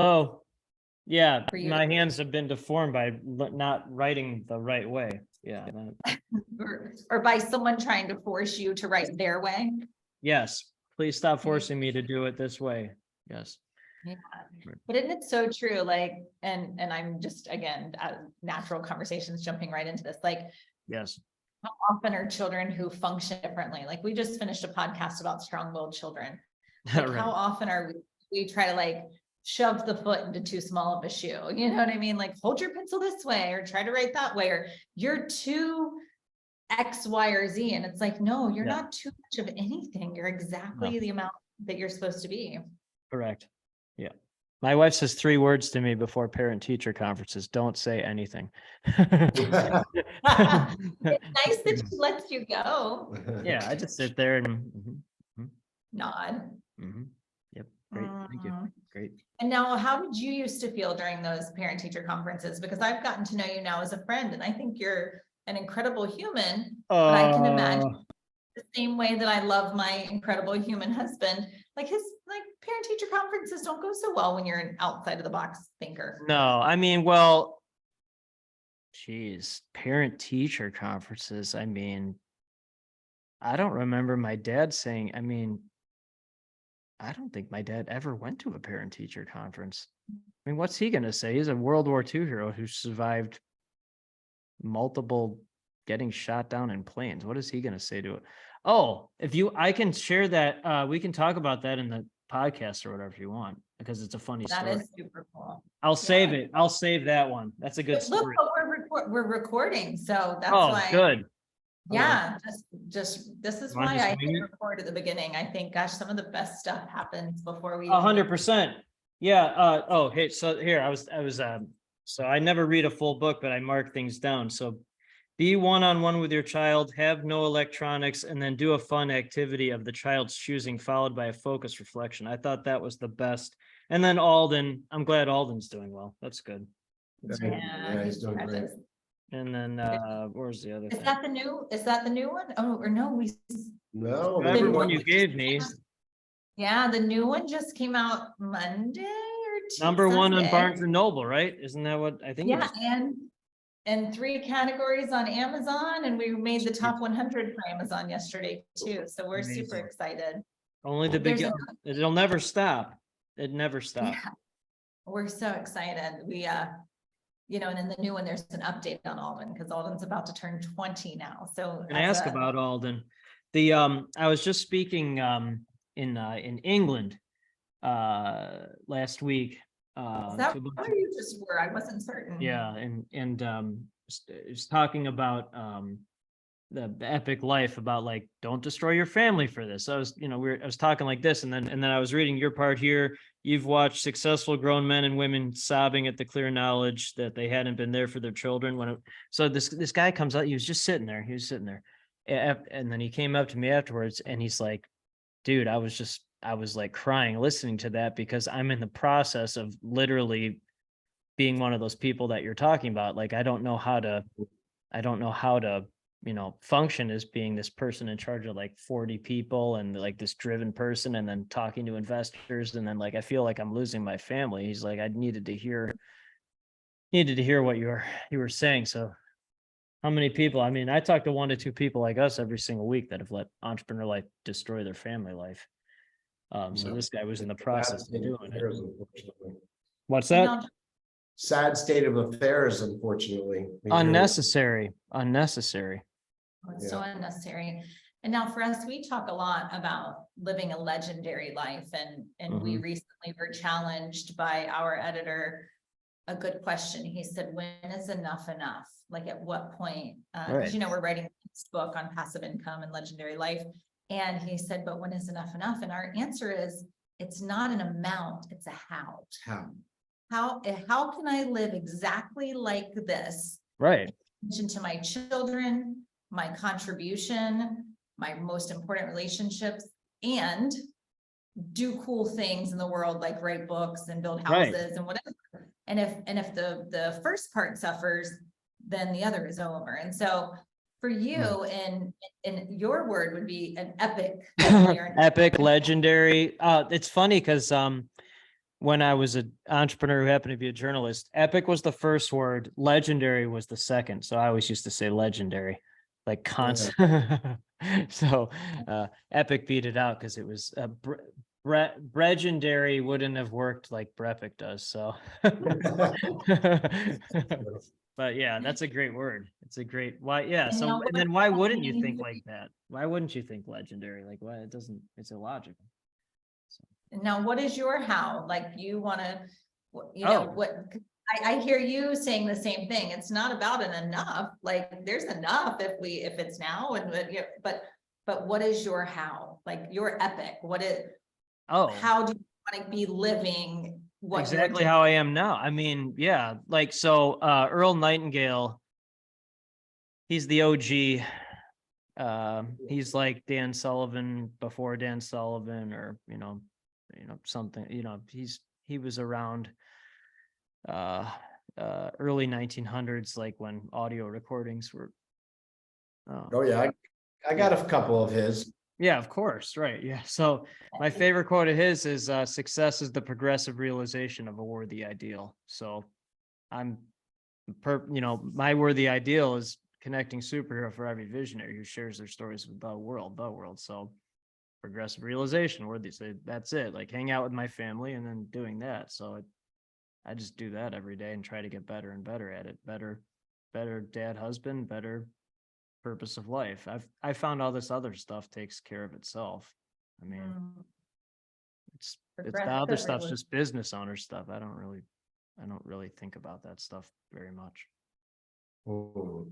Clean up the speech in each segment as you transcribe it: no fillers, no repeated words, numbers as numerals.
Oh, yeah, For you my hands have been deformed by not writing the right way. Yeah. or by someone trying to force you to write their way. Yes, please stop forcing me to do it this way. Yes. Yeah, but isn't it so true? Like, and I'm just, again, natural conversations jumping right into this. Like, Yes. how often are children who function differently? Like, we just finished a podcast about strong-willed children. Like, Right. how often are we try to like shove the foot into too small of a shoe? You know what I mean? Like, hold your pencil this way, or try to write that way, or you're too X, Y, or Z. And it's like, no, you're Yeah. not too much of anything. You're exactly the amount that you're supposed to be. Correct. Yeah. My wife says 3 words to me before parent teacher conferences. Don't say anything. It's nice that she lets you go. Yeah, I just sit there and Nod. Yep. Great. Thank you. Great. And now, how did you used to feel during those parent teacher conferences? Because I've gotten to know you now as a friend, and I think you're an incredible human, but I can imagine the same way that I love my incredible human husband, like his parent teacher conferences don't go so well when you're an outside of the box thinker. No, I mean, well, geez, parent teacher conferences. I mean, I don't remember my dad saying, I don't think my dad ever went to a parent teacher conference. I mean, what's he going to say? He's a World War II hero who survived multiple getting shot down in planes. What is he going to say to it? Oh, I can share that. We can talk about that in the podcast or whatever you want, because it's a funny story. That is super cool. I'll save it. I'll save that one. That's a good But look, story. but we're recording, so that's Oh, why. good. Yeah, just this is why I wing hit it? record at the beginning. I think, gosh, some of the best stuff happens before we. 100%. Yeah. Oh, hey, so here so I never read a full book, but I mark things down. So be one-on-one with your child, have no electronics, and then do a fun activity of the child's choosing, followed by a focused reflection. I thought that was the best. And then Alden, I'm glad Alden's doing well. That's good. Yeah, he's doing great. And then where's the other Is thing? that the new? Is that the new one? Oh, or no, No. Whatever one you one gave me. Yeah, the new one just came out Monday or Number 1 on Sunday. Barnes and Noble, right? Isn't that what I think? Yeah, and 3 categories on Amazon, and we made the top 100 for Amazon yesterday too. So we're Amazing. super excited. Only the beginning. It'll never stop. It never stops. Yeah, we're so excited. We and in the new one, there's an update on Alden, because Alden's about to turn 20 now. So And ask about Alden. I was just speaking in England last week. Is that where you just were? I wasn't certain. Yeah, and it's talking about the epic life, about like, don't destroy your family for this. I was talking like this, and then I was reading your part here. You've watched successful grown men and women sobbing at the clear knowledge that they hadn't been there for their children. So this guy comes out, he was just sitting there. And then he came up to me afterwards, and he's like, dude, I was like crying listening to that, because I'm in the process of literally being one of those people that you're talking about. Like, I don't know how to function as being this person in charge of like 40 people and like this driven person, and then talking to investors. And then like, I feel like I'm losing my family. He's like, I needed to hear what you were saying. So how many people? I mean, I talk to 1 to 2 people like us every single week that have let entrepreneur life destroy their family life. So this guy was in the process of doing it. What's that? Sad state of affairs, unfortunately. Unnecessary. It's so unnecessary. And now for us, we talk a lot about living a legendary life. And we recently were challenged by our editor, a good question. He said, when is enough enough? Like, at what point? Because we're writing this book on passive income and legendary life. And he said, but when is enough enough? And our answer is, it's not an amount, it's a how. How can I live exactly like this? Right. To my children, my contribution, my most important relationships, and do cool things in the world, like write books and build houses and whatever. And if the first part suffers, then the other is over. And so for you, and your word would be an epic, epic, legendary. It's funny because when I was an entrepreneur who happened to be a journalist, epic was the first word, legendary was the second. So I always used to say legendary, like constant. So epic beat it out because it was legendary wouldn't have worked like BrEpic does. So, but yeah, that's a great word. It's a great why. Yeah. And So, now and then why what wouldn't you means think like that? Why wouldn't you think legendary? Like, why it doesn't, it's illogical. Now, what is your how? Like you want to, you Oh. know, what, I hear you saying the same thing. It's not about an enough, like there's enough if it's now but what is your how? Like your epic, Oh, how do you want to be living what you're exactly doing? how I am now. I mean, yeah, like so Earl Nightingale, he's the OG. He's like Dan Sullivan before Dan Sullivan, or something, he was around early 1900s, like when audio recordings were Oh, yeah, I got a couple of his. yeah, of course, right. Yeah. So my favorite quote of his is success is the progressive realization of a worthy ideal. So I'm my worthy ideal is connecting superhero for every visionary who shares their stories with the world. So progressive realization, worthy, so that's it. Like hang out with my family and then doing that. So I just do that every day and try to get better and better at it. Better dad, husband, better purpose of life. I found all this other stuff takes care of itself. I mean, it's the other stuff's just business owner stuff. I don't really think about that stuff very much. Ooh.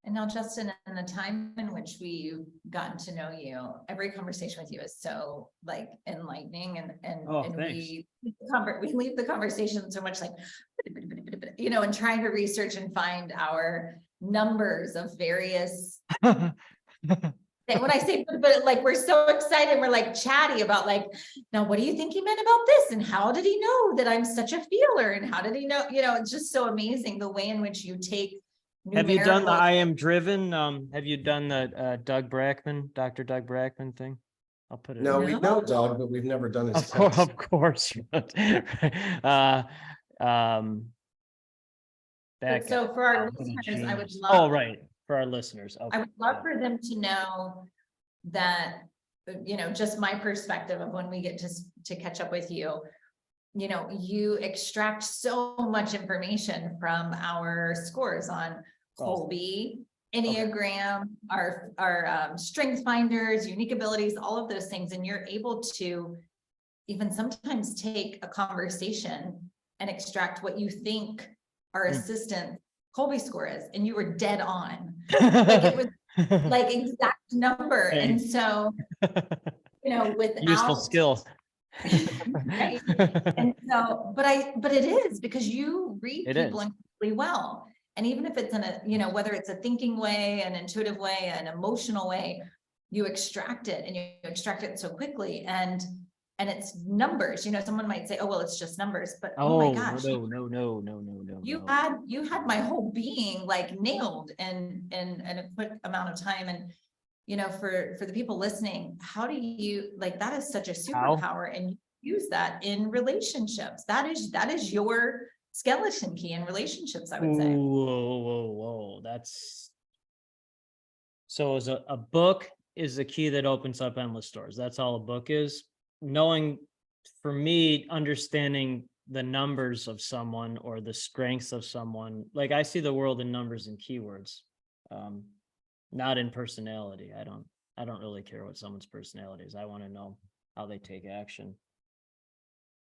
And now, Justin, in the time in which we've gotten to know you, every conversation with you is so like enlightening, and we leave the conversation so much like, and trying to research and find our numbers of various. And when I say, but like, we're so excited, we're like chatty about like, now, what do you think he meant about this? And how did he know that I'm such a feeler? And how did he know, it's just so amazing the way in which you take. Have you done the I am driven? Have you done the Dr. Doug Brackman thing? I'll put it. No, we know Doug, but we've never done his test. Of course. So for our listeners, I would love. Oh, right. For our listeners. Okay. I would love for them to know that, just my perspective of when we get to catch up with you, you extract so much information from our scores on Kolbe, Enneagram, our strength finders, unique abilities, all of those things. And you're able to even sometimes take a conversation and extract what you think our assistant Kolbe score is. And you were dead on. Like it was like exact number. And so, without useful skill. Right. And so, but it is because you read people incredibly well. And even if it's in a, whether it's a thinking way, an intuitive way, an emotional way, you extract it, and you extract it so quickly. And it's numbers, someone might say, oh, well, it's just numbers, but oh my gosh. No. You had my whole being like nailed in a quick amount of time. And for the people listening, how do you that is such a superpower, and you use that in relationships. That is your skeleton key in relationships, I would say. Whoa. That's so as a book is a key that opens up endless doors. That's all a book is. Knowing, for me, understanding the numbers of someone or the strengths of someone. Like I see the world in numbers and keywords. Not in personality. I don't really care what someone's personality is. I want to know how they take action.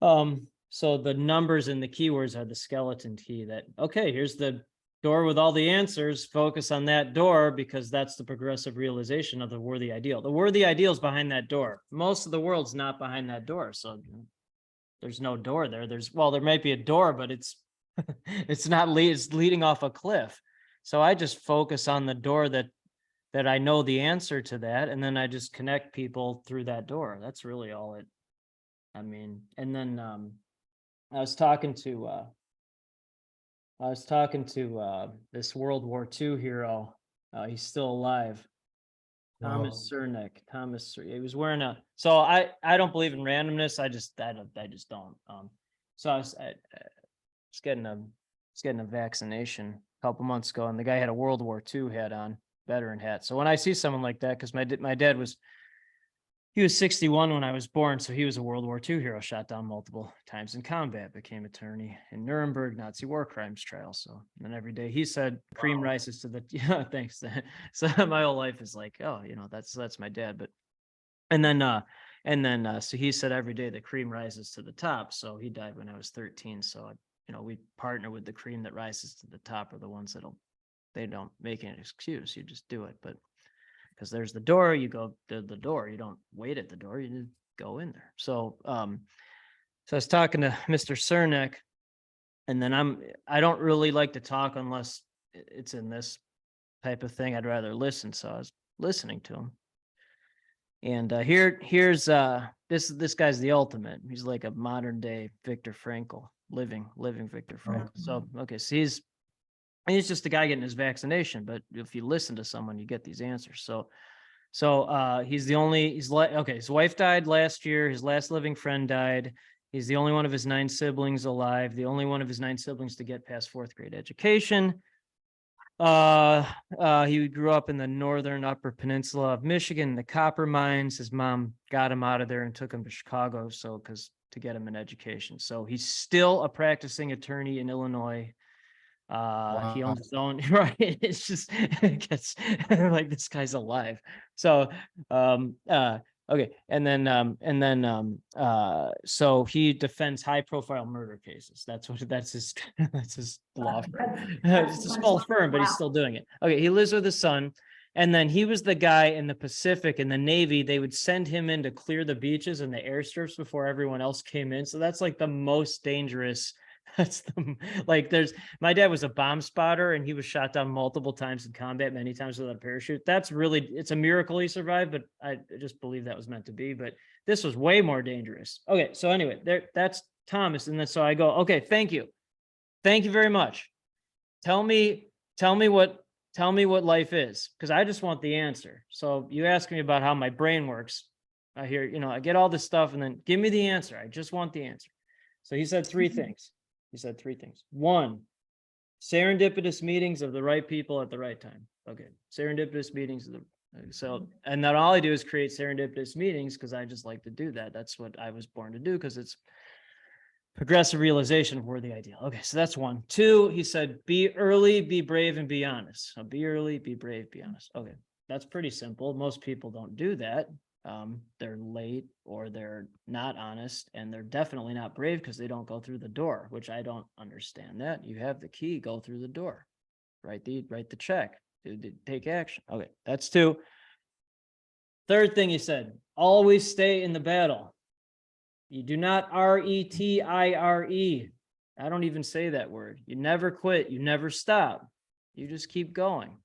So the numbers and the keywords are the skeleton key that, okay, here's the door with all the answers. Focus on that door because that's the progressive realization of the worthy ideal. The worthy ideal is behind that door. Most of the world's not behind that door. So there's no door there. There might be a door, but it's it's leading off a cliff. So I just focus on the door that I know the answer to that. And then I just connect people through that door. That's really all it, and then I was talking to this World War II hero. He's still alive. Thomas Cernick, he was wearing so I don't believe in randomness. I just don't. So I was getting a vaccination a couple months ago, and the guy had a World War II hat on, veteran hat. So when I see someone like that, because my dad was, he was 61 when I was born, so he was a World War II hero, shot down multiple times in combat, became attorney in Nuremberg Nazi war crimes trial. So then every day he said, cream rises to the, yeah, thanks. So my whole life is like, oh, that's my dad. But, and then so he said every day the cream rises to the top. So he died when I was 13. So, we partner with the cream that rises to the top, are the ones they don't make an excuse. You just do it. But because there's the door, you go to the door. You don't wait at the door. You just go in there. So, so I was talking to Mr. Cernick, and then I don't really like to talk unless it's in this type of thing. I'd rather listen. So I was listening to him. And here's this guy's the ultimate. He's like a modern day Viktor Frankl, living Viktor Frankl. So, okay. So he's just a guy getting his vaccination, but if you listen to someone, you get these answers. So his wife died last year. His last living friend died. He's the only one of his 9 siblings alive, the only one of his 9 siblings to get past 4th grade education. He grew up in the northern Upper Peninsula of Michigan, the copper mines. His mom got him out of there and took him to Chicago, to get him an education. So he's still a practicing attorney in Illinois. He owns his own, right? It's just, it gets like, this guy's alive. So, okay. And then, so he defends high profile murder cases. That's his law firm. It's a small firm, but he's still doing it. Okay. He lives with his son. And then he was the guy in the Pacific, in the Navy. They would send him in to clear the beaches and the airstrips before everyone else came in. So that's like the most dangerous. My dad was a bomb spotter, and he was shot down multiple times in combat, many times without a parachute. It's a miracle he survived, but I just believe that was meant to be. But this was way more dangerous. Okay. So anyway, that's Thomas. And then, so I go, okay, thank you very much. Tell me what life is, because I just want the answer. So you ask me about how my brain works. I hear, I get all this stuff, and then give me the answer. I just want the answer. So he said 3 things. 1, serendipitous meetings of the right people at the right time. Okay. Serendipitous meetings and then all I do is create serendipitous meetings, because I just like to do that. That's what I was born to do, because it's progressive realization of worthy ideal. Okay. So that's 1. 2, he said, be early, be brave, and be honest. So be early, be brave, be honest. Okay. That's pretty simple. Most people don't do that. They're late, or they're not honest, and they're definitely not brave because they don't go through the door, which I don't understand that. You have the key, go through the door, write the check, take action. Okay. That's 2. 3rd thing he said, always stay in the battle. You do not retire. I don't even say that word. You never quit. You never stop. You just keep going.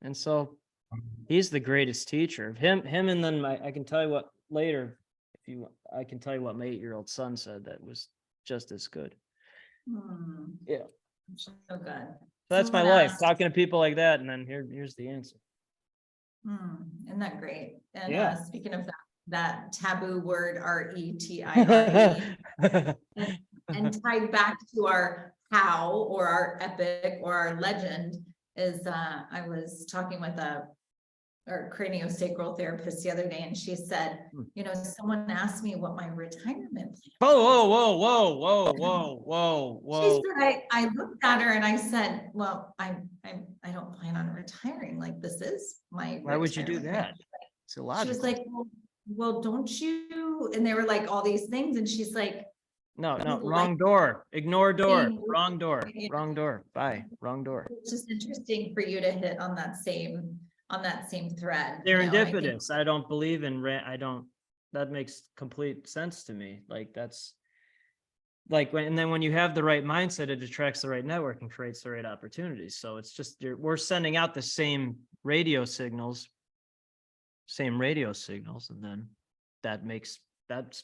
And so he's the greatest teacher. Him, and then I can tell you what later, I can tell you what my 8-year-old son said that was just as good. Yeah. So good. So that's my life, talking to people like that, and then here's the answer. Isn't that great? And yeah. Speaking of that taboo word, retire, and tied back to our how, or our epic, or our legend, is I was talking with our craniosacral therapist the other day, and she said, someone asked me what my retirement plan was. Whoa. She said, I looked at her and I said, well, I don't plan on retiring. Like, this is my Why would you do retirement that? plan. It's illogical. She was like, well, don't you? And they were like all these things, and she's like, no, wrong door. Ignore door. Wrong door. Wrong door. Bye. Wrong door. It's just interesting for you to hit on that same thread. Serendipitous. I don't believe in that makes complete sense to me. Like, that's like when you have the right mindset, it attracts the right network and creates the right opportunities. So it's just, we're sending out the same radio signals, and then that's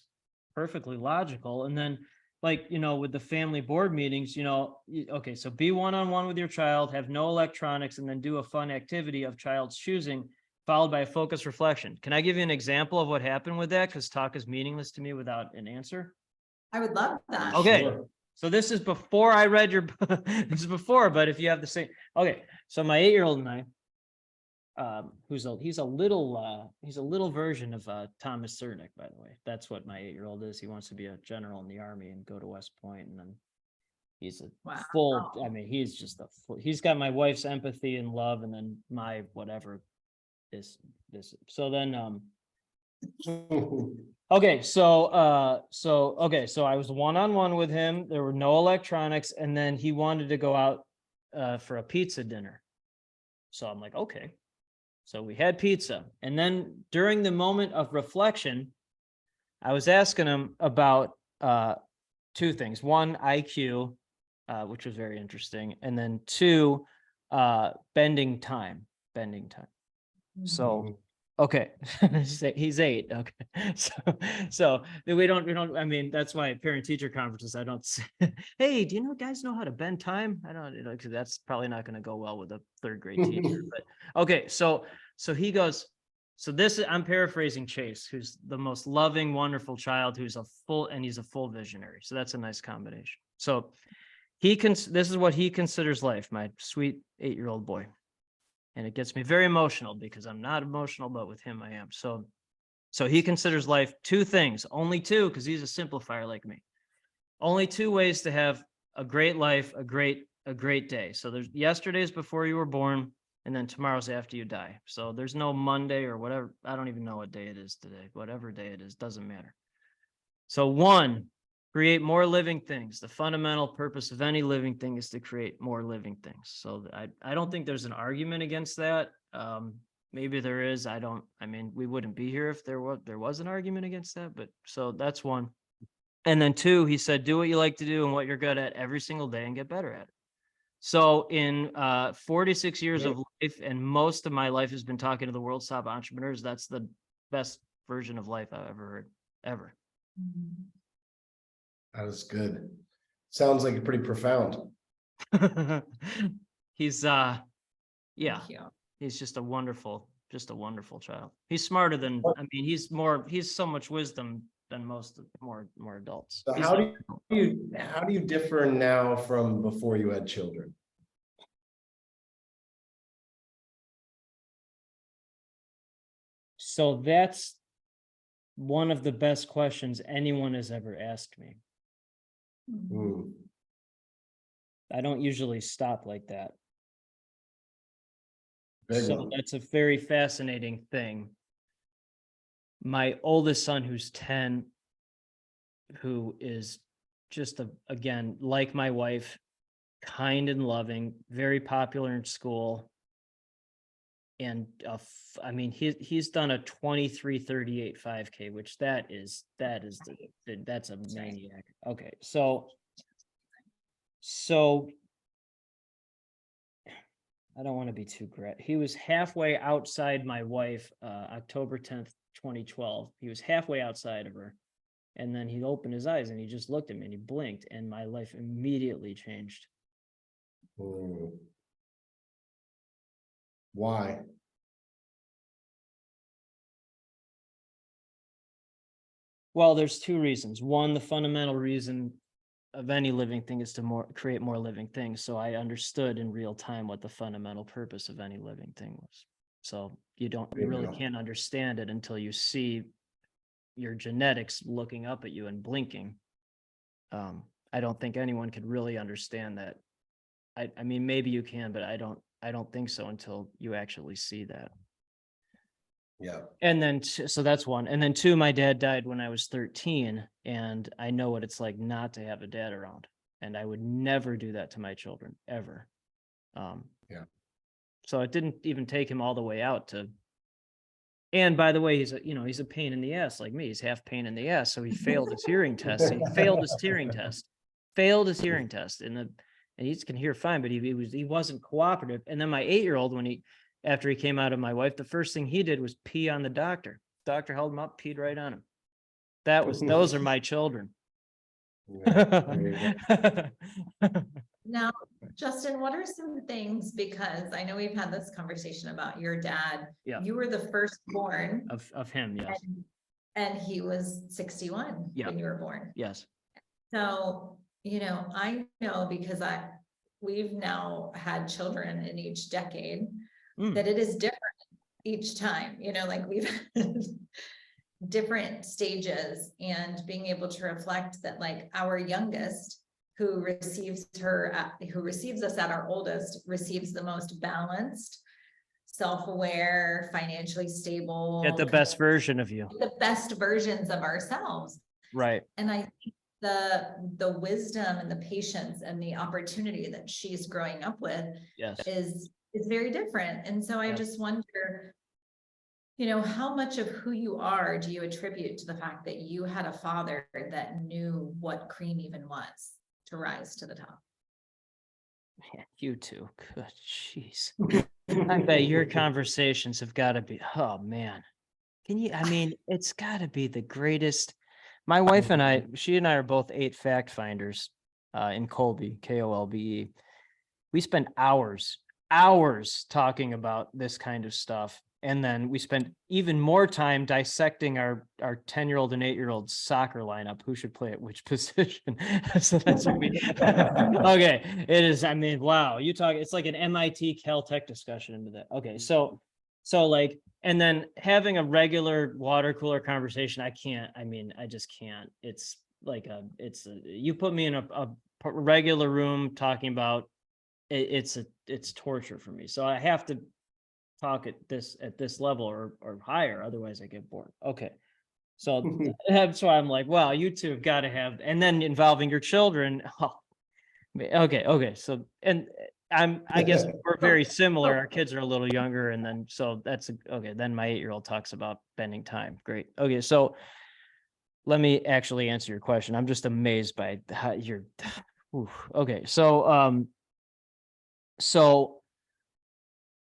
perfectly logical. And then, like, with the family board meetings, okay, so be one-on-one with your child, have no electronics, and then do a fun activity of child's choosing. followed by a focused reflection. Can I give you an example of what happened with that? Because talk is meaningless to me without an answer. I would love that. Okay. Sure. So this is before I read your, this is before, but if you have the same, okay. So my 8-year-old and I, he's a little version of Thomas Cernick, by the way. That's what my 8-year-old is. He wants to be a general in the army and go to West Point, and then he's a Wow. full, I mean, he's just a full, he's got my wife's empathy and love, and then my whatever this. So then, okay, so I was one-on-one with him. There were no electronics, and then he wanted to go out for a pizza dinner. So I'm like, okay. So we had pizza, and then during the moment of reflection, I was asking him about two things. One, IQ, which was very interesting, and then two, bending time. So, okay, he's 8. Okay, so we don't. I mean, that's why parent-teacher conferences, I don't say, hey, do you guys know how to bend time? I don't, because that's probably not going to go well with a 3rd grade teacher. But okay, so he goes. So this is, I'm paraphrasing Chase, who's the most loving, wonderful child, he's a full visionary. So that's a nice combination. So this is what he considers life, my sweet 8-year-old boy. And it gets me very emotional because I'm not emotional, but with him I am. So he considers life 2 things, only 2, because he's a simplifier like me. Only 2 ways to have a great life, a great day. So there's yesterday's before you were born, and then tomorrow's after you die. So there's no Monday or whatever. I don't even know what day it is today. Whatever day it is, doesn't matter. So 1, create more living things. The fundamental purpose of any living thing is to create more living things. So I don't think there's an argument against that. Maybe there is. I mean, we wouldn't be here if there was an argument against that. But so that's 1. And then 2, he said, do what you like to do and what you're good at every single day and get better at it. So in 46 years of life, and most of my life has been talking to the world's top entrepreneurs, that's the best version of life I've ever heard, ever. That was good. Sounds like pretty profound. He's yeah, he's just a wonderful child. He's smarter than, I mean, he's so much wisdom than most more adults. So how do you differ now from before you had children? So that's one of the best questions anyone has ever asked me. I don't usually stop like that. So that's a very fascinating thing. My oldest son, who's 10, who is just again, like my wife, kind and loving, very popular in school. And I mean, he's done a 23:38 5K, which that's a maniac. Okay, so I don't want to be too great. He was halfway outside my wife, October 10th, 2012. He was halfway outside of her. And then he opened his eyes and he just looked at me and he blinked, and my life immediately changed. Why? Well, there's 2 reasons. 1, the fundamental reason of any living thing is to create more living things. So I understood in real time what the fundamental purpose of any living thing was. So you really can't understand it until you see your genetics looking up at you and blinking. I don't think anyone could really understand that. I mean, maybe you can, but I don't think so until you actually see that. Yeah. And then, so that's 1. And then 2, my dad died when I was 13, and I know what it's like not to have a dad around. And I would never do that to my children, ever. Yeah. So it didn't even take him all the way out to, and by the way, he's a pain in the ass like me. He's half pain in the ass. So he failed his hearing test. Failed his hearing test. And he can hear fine, but he wasn't cooperative. And then my 8-year-old, after he came out of my wife, the first thing he did was pee on the doctor. Doctor held him up, peed right on him. Those are my children. Now, Justin, what are some things, because I know we've had this conversation about your dad. Yeah. You were the firstborn Of him, yes, and he was 61 Yeah. when you were born. yes. So, I know because we've now had children in each decade Mm. that it is different each time, like we've had different stages, and being able to reflect that, like, our youngest who receives us at our oldest receives the most balanced, self-aware, financially stable, Get the best version of you. the best versions of ourselves. Right. And I think the wisdom and the patience and the opportunity that she's growing up with Yes. is very different. And so I Yes. just wonder, how much of who you are do you attribute to the fact that you had a father that knew what cream even was to rise to the top? Yeah, you too. Good. Jeez. I bet your conversations have got to be, oh man. It's got to be the greatest. My wife and she and I are both 8 fact finders in Kolbe, Kolbe. We spend hours talking about this kind of stuff. And then we spend even more time dissecting our 10-year-old and 8-year-old soccer lineup, who should play at which position. So that's what we okay. It is, wow, it's like an MIT Caltech discussion into that. Okay, so like, and then having a regular water cooler conversation, I just can't. It's like you put me in a regular room talking about it's torture for me. So I have to talk at this level or higher, otherwise I get bored. Okay, so that's why I'm like, wow, you two have got to have, and then involving your children. Okay, so, and I guess we're very similar. Our kids are a little younger, and then so that's okay. Then my 8-year-old talks about bending time. Great. Okay, so let me actually answer your question. I'm just amazed by how you're okay. So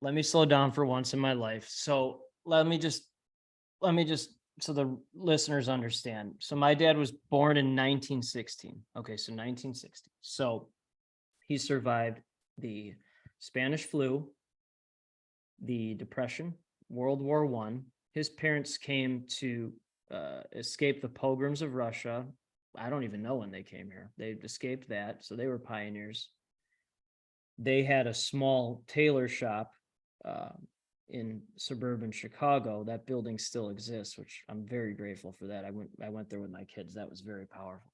let me slow down for once in my life. So let me just so the listeners understand. So my dad was born in 1916. Okay, so 1960. So he survived the Spanish flu, the Depression, World War I. His parents came to escape the pogroms of Russia. I don't even know when they came here. They escaped that, so they were pioneers. They had a small tailor shop in suburban Chicago. That building still exists, which I'm very grateful for that. I went there with my kids. That was very powerful.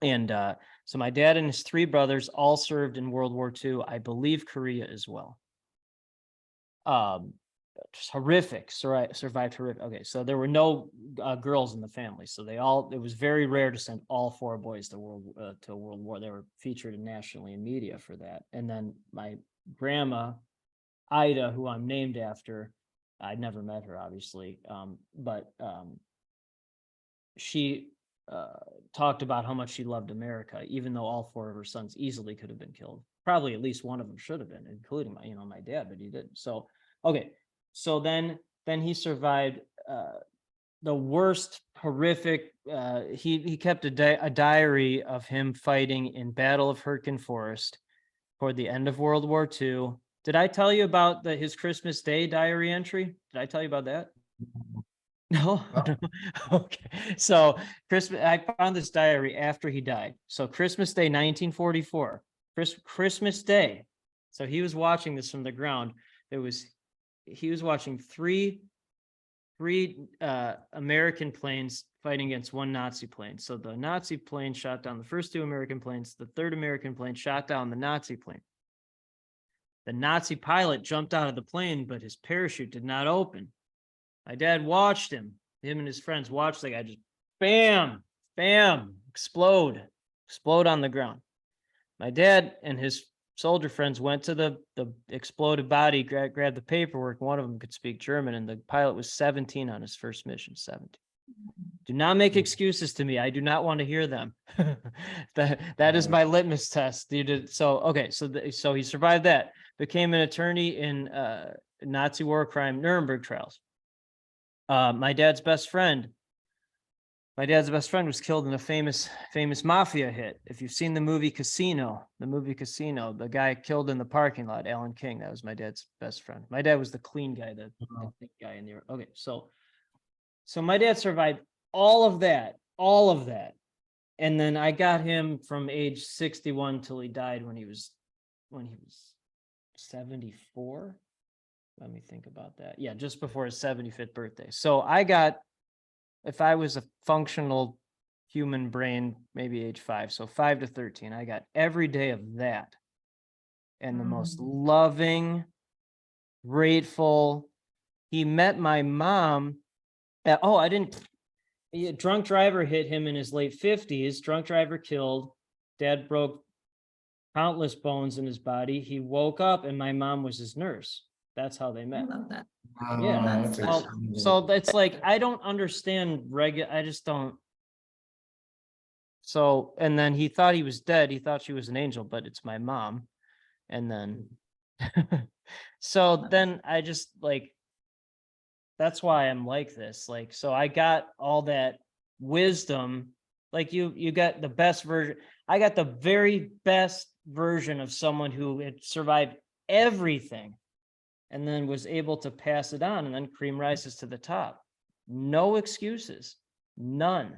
So my dad and his 3 brothers all served in World War II. I believe Korea as well. Just horrific, survived horrific. Okay, so there were no girls in the family, so it was very rare to send all 4 boys to World War. They were featured nationally in media for that. And then my grandma, Ida, who I'm named after, I'd never met her, obviously, but she talked about how much she loved America, even though all 4 of her sons easily could have been killed. Probably at least one of them should have been, including my dad, but he didn't. So, okay. So then he survived the worst horrific. He kept a diary of him fighting in Battle of Hurtgen Forest toward the end of World War II. Did I tell you about his Christmas Day diary entry? Did I tell you about that? No. Okay. So I found this diary after he died. So Christmas Day, 1944. Christmas Day. So he was watching this from the ground. He was watching three American planes fighting against 1 Nazi plane. So the Nazi plane shot down the first 2 American planes. The 3rd American plane shot down the Nazi plane. The Nazi pilot jumped out of the plane, but his parachute did not open. My dad watched him and his friends watched the guy just bam, bam, explode on the ground. My dad and his soldier friends went to the exploded body, grabbed the paperwork. One of them could speak German, and the pilot was 17 on his first mission. 17. Do not make excuses to me. I do not want to hear them. That is my litmus test. So he survived that. Became an attorney in Nazi war crime Nuremberg trials. My dad's best friend My dad's best friend was killed in a famous mafia hit. If you've seen the movie Casino, the guy killed in the parking lot, Alan King, that was my dad's best friend. My dad was the clean guy, the thick guy in the, okay, so my dad survived all of that. And then I got him from age 61 till he died when he was 74. Let me think about that. Yeah, just before his 75th birthday. So I got, if I was a functional human brain, maybe age 5, so 5 to 13, I got every day of that. And the most loving, grateful. He met my mom at, drunk driver hit him in his late 50s, drunk driver killed. Dad broke countless bones in his body. He woke up and my mom was his nurse. That's how they I met. love that. Yeah. That's Well, incredible. So that's like, I don't understand I just don't. So, and then he thought he was dead. He thought she was an angel, but it's my mom. And then, so then I just like, that's why I'm like this. Like, so I got all that wisdom. Like you got the best version. I got the very best version of someone who had survived everything and then was able to pass it on, and then cream rises to the top. No excuses, none,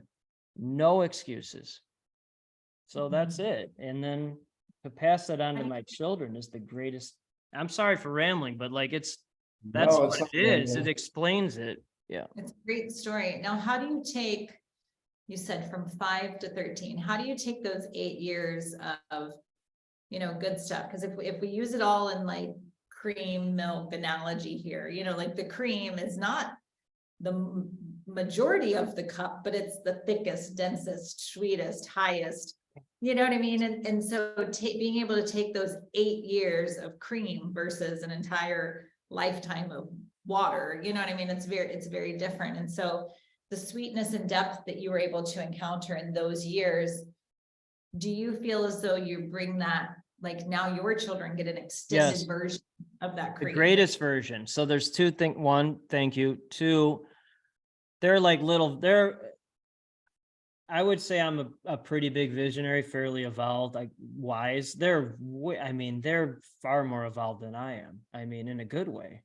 no excuses. So that's it. And then to pass that on to my children is the greatest. I'm sorry for rambling, but like that's No, what it's it is. It explains it. Yeah. it's a great story. Now, how do you take, you said from 5 to 13, how do you take those 8 years of, good stuff? Because if we use it all in like cream milk analogy here, like the cream is not the majority of the cup, but it's the thickest, densest, sweetest, highest, you know what I mean? And so being able to take those 8 years of cream versus an entire lifetime of water, you know what I mean? It's very different. And so the sweetness and depth that you were able to encounter in those years, do you feel as though you bring that, like now your children get an extended Yes. version of that The cream? greatest version. So there's two things. One, thank you. Two, they're like I would say I'm a pretty big visionary, fairly evolved, like wise. They're far more evolved than I am. I mean, in a good way.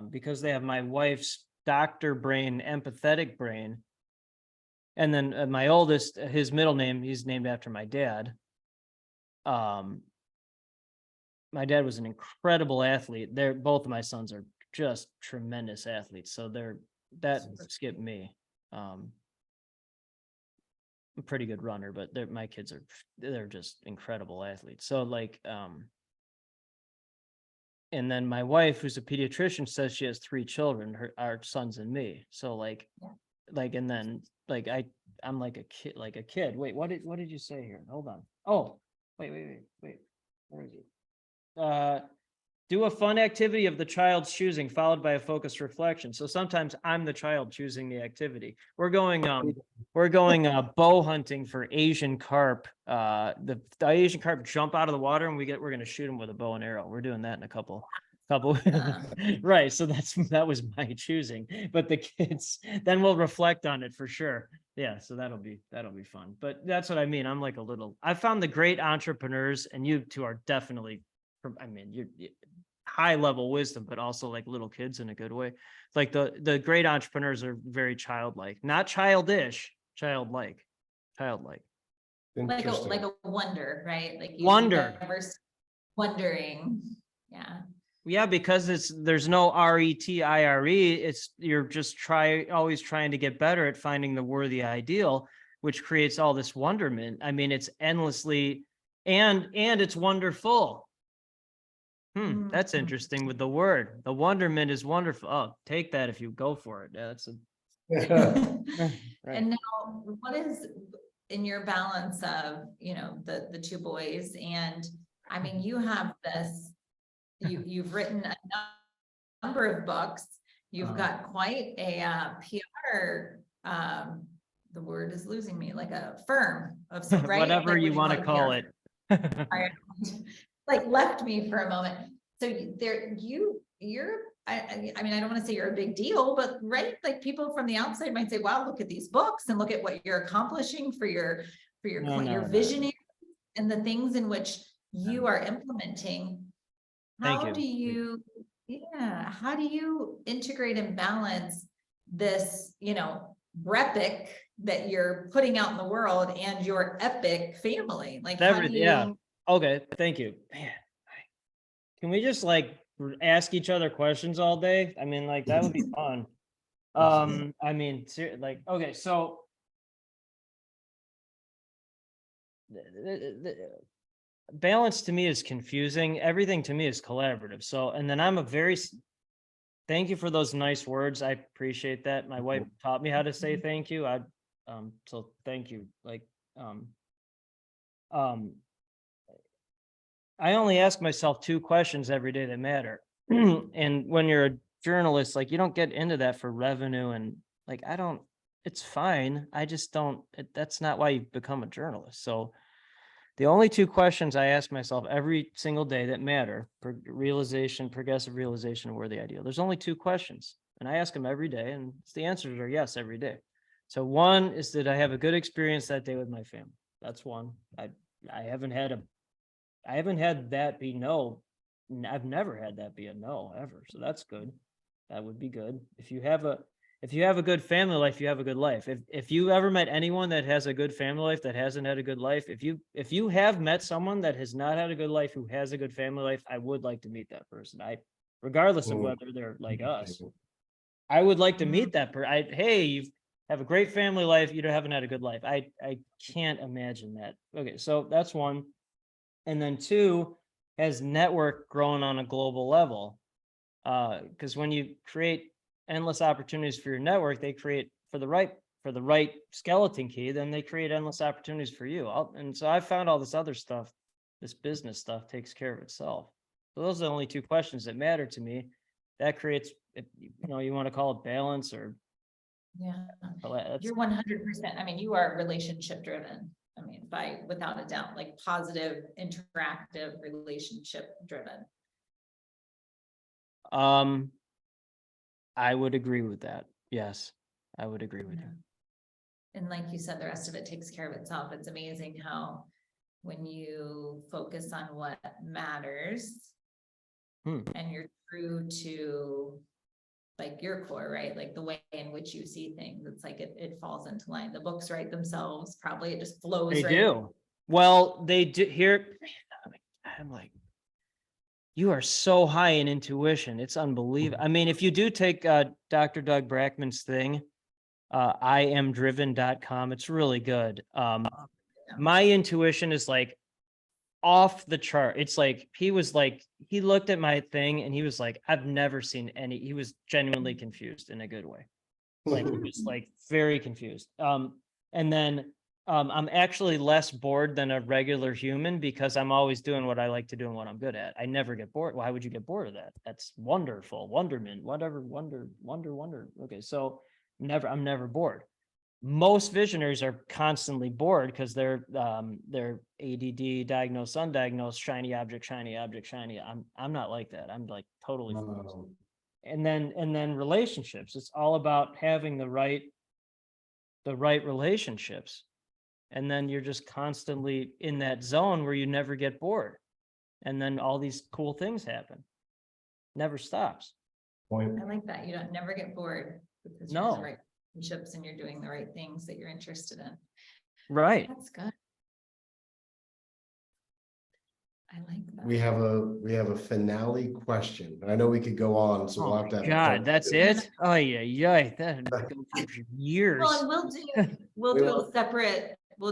Because they have my wife's doctor brain, empathetic brain. And then my oldest, his middle name, he's named after my dad. My dad was an incredible athlete. Both of my sons are just tremendous athletes. So that skipped me. I'm a pretty good runner, but my kids they're just incredible athletes. So like, and then my wife, who's a pediatrician, says she has 3 children, our sons and me. So like, and then like I'm like a kid. Wait, what did you say here? Hold on. Oh, wait. Where is it? Do a fun activity of the child's choosing, followed by a focused reflection. So sometimes I'm the child choosing the activity. We're going bow hunting for Asian carp. The Asian carp jump out of the water, and we're going to shoot them with a bow and arrow. We're doing that in a couple. Right. So that was my choosing. But the kids, then we'll reflect on it for sure. Yeah. So that'll be fun. But that's what I mean. I'm like I found the great entrepreneurs, and you two are definitely. I mean, you're high level wisdom, but also like little kids in a good way. Like the great entrepreneurs are very childlike, not childish, childlike. Like a wonder, right? Like Wonder. Wondering. Yeah. Yeah, because there's no RETIRE. You're just always trying to get better at finding the worthy ideal, which creates all this wonderment. I mean, it's endlessly and it's wonderful. That's interesting with the word. The wonderment is wonderful. Oh, take that if you go for it. Yeah, that's Right. right. And now, what is in your balance of, the 2 boys? And I mean, you have this, you've written a number of books. You've got quite a PR, the word is losing me, like a firm of some, right? Whatever like you want to call it. Like left me for a moment. So you're I mean, I don't want to say you're a big deal, but right, like people from the outside might say, wow, look at these books and look at what you're accomplishing for your visionary and the things in which you are implementing. Thank How you. do you, how do you integrate and balance this, BrEpic that you're putting out in the world and your epic family? Like, how do you? Okay, thank you. Man, can we just like ask each other questions all day? I mean, like that would be fun. I mean, like, okay, so the balance to me is confusing. Everything to me is collaborative. So, and then thank you for those nice words. I appreciate that. My wife taught me how to say thank you. So thank you. Like, I only ask myself 2 questions every day that matter. And when you're a journalist, like you don't get into that for revenue and like, it's fine. I just don't, that's not why you become a journalist. So the only 2 questions I ask myself every single day that matter, progressive realization of worthy ideal. There's only 2 questions and I ask them every day and the answers are yes every day. So one is, did I have a good experience that day with my family? That's one. I haven't had that be no. I've never had that be a no ever. So that's good. That would be good. If you have a good family life, you have a good life. If you ever met anyone that has a good family life that hasn't had a good life, if you have met someone that has not had a good life who has a good family life, I would like to meet that person. Regardless of whether they're like us, I would like to meet that person. Hey, you have a great family life. You haven't had a good life. I can't imagine that. Okay, so that's one. And then 2, has network grown on a global level? Because when you create endless opportunities for your network, they create for the right skeleton key, then they create endless opportunities for you. And so I found all this other stuff, this business stuff takes care of itself. So those are the only 2 questions that matter to me. That creates, you want to call it balance or. Yeah, That's, you're 100%. I mean, you are relationship driven. I mean, without a doubt, like positive, interactive, relationship driven. I would agree with that. Yes, I would agree with you. And like you said, the rest of it takes care of itself. It's amazing how when you focus on what matters and you're true to like your core, right? Like the way in which you see things, it's like it falls into line. The books write themselves, probably it just flows. They do. Well, they do here. I'm like, you are so high in intuition. It's unbelievable. I mean, if you do take Dr. Doug Brackman's thing, iamdriven.com, it's really good. My intuition is like off the chart. It's like he looked at my thing and he was like, I've never seen he was genuinely confused in a good way. Like he was like very confused. And then I'm actually less bored than a regular human because I'm always doing what I like to do and what I'm good at. I never get bored. Why would you get bored of that? That's wonderful. Wonderment, whatever, wonder. Okay, so I'm never bored. Most visionaries are constantly bored because they're ADD, diagnosed, undiagnosed, shiny object. I'm not like that. I'm like totally focused. And then relationships. It's all about having the right relationships. And then you're just constantly in that zone where you never get bored. And then all these cool things happen. Never stops. I like that. You don't never get bored because you're in the right relationships and you're doing the right things that you're interested in. Right. That's good. I like that. We have a finale question. I know we could go on, so we'll have to have God, that's it. Oh yeah. That go for years. Well, and we'll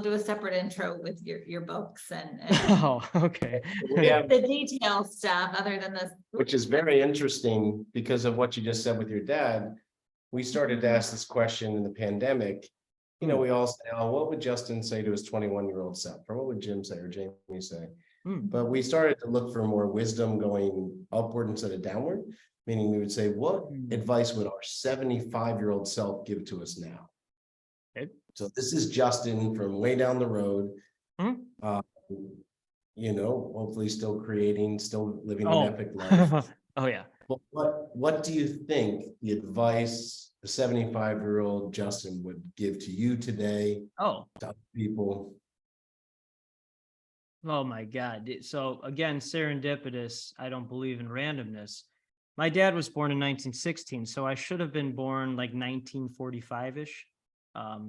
do a separate intro with your books and oh, okay. the detail stuff other than this. Which is very interesting because of what you just said with your dad. We started to ask this question in the pandemic. We all say, oh, what would Justin say to his 21-year-old self? Or what would Jim say or Jamie say? But we started to look for more wisdom going upward instead of downward, meaning we would say, what advice would our 75-year-old self give to us now? Okay. So this is Justin from way down the road. Hopefully still creating, still living an epic life. Oh yeah. But what do you think the advice the 75-year-old Justin would give to you today, Oh, to other people? oh my God. So again, serendipitous. I don't believe in randomness. My dad was born in 1916, so I should have been born like 1945-ish.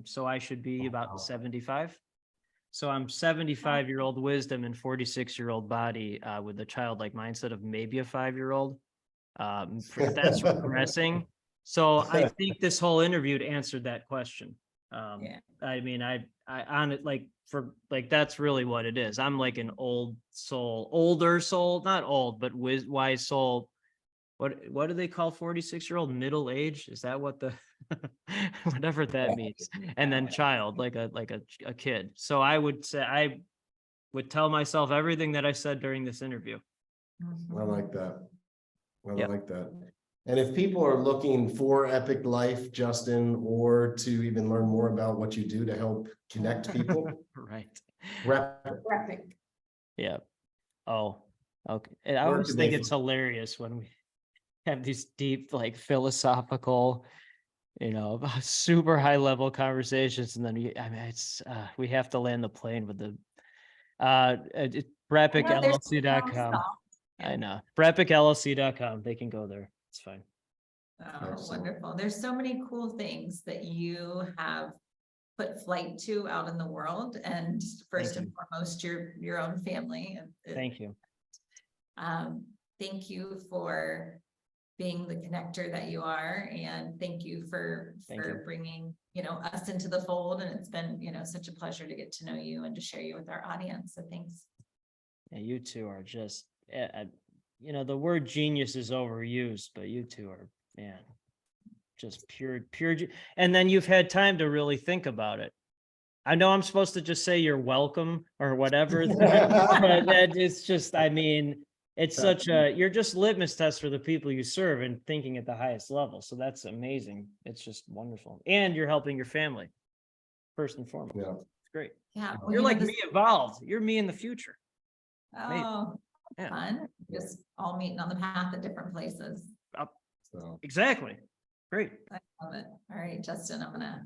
So I should be about 75. So I'm 75-year-old wisdom and 46-year-old body with a childlike mindset of maybe a 5-year-old. That's regressing. So I think this whole interview answered that question. Yeah. I mean, I on it like that's really what it is. I'm like an older soul, not old, but wise soul. What do they call 46-year-old? Middle age? Is that what the whatever that means? And then child, like a kid. So I would say I would tell myself everything that I said during this interview. I like that. I Yep. like that. And if people are looking for Epic Life, Justin, or to even learn more about what you do to help connect people, Right. BrEpic. Yeah. Oh, okay. And I Where always can think they it's hilarious when we have these deep, like philosophical, super high level conversations. And then we have to land the plane with the, BrEpicLLC.com. I know. BrEpicLLC.com. They can go there. It's fine. Oh, Excellent. wonderful. There's so many cool things that you have put flight to out in the world, and first and foremost, your own family. Thank you. Thank you for being the connector that you are, and thank you for bringing, us into the fold. And it's been, such a pleasure to get to know you and to share you with our audience. So thanks. Yeah, you two are just, the word genius is overused, but you two are, man, just pure. And then you've had time to really think about it. I know I'm supposed to just say you're welcome or whatever, but that it's just, I mean, it's you're just litmus test for the people you serve and thinking at the highest level. So that's amazing. It's just wonderful. And you're helping your family first and foremost. Yeah. It's great. Yeah. You're like me evolved. You're me in the future. Oh, yeah. Fun. Just all meeting on the path at different places. So. Exactly. Great. I love it. All right, Justin, I'm gonna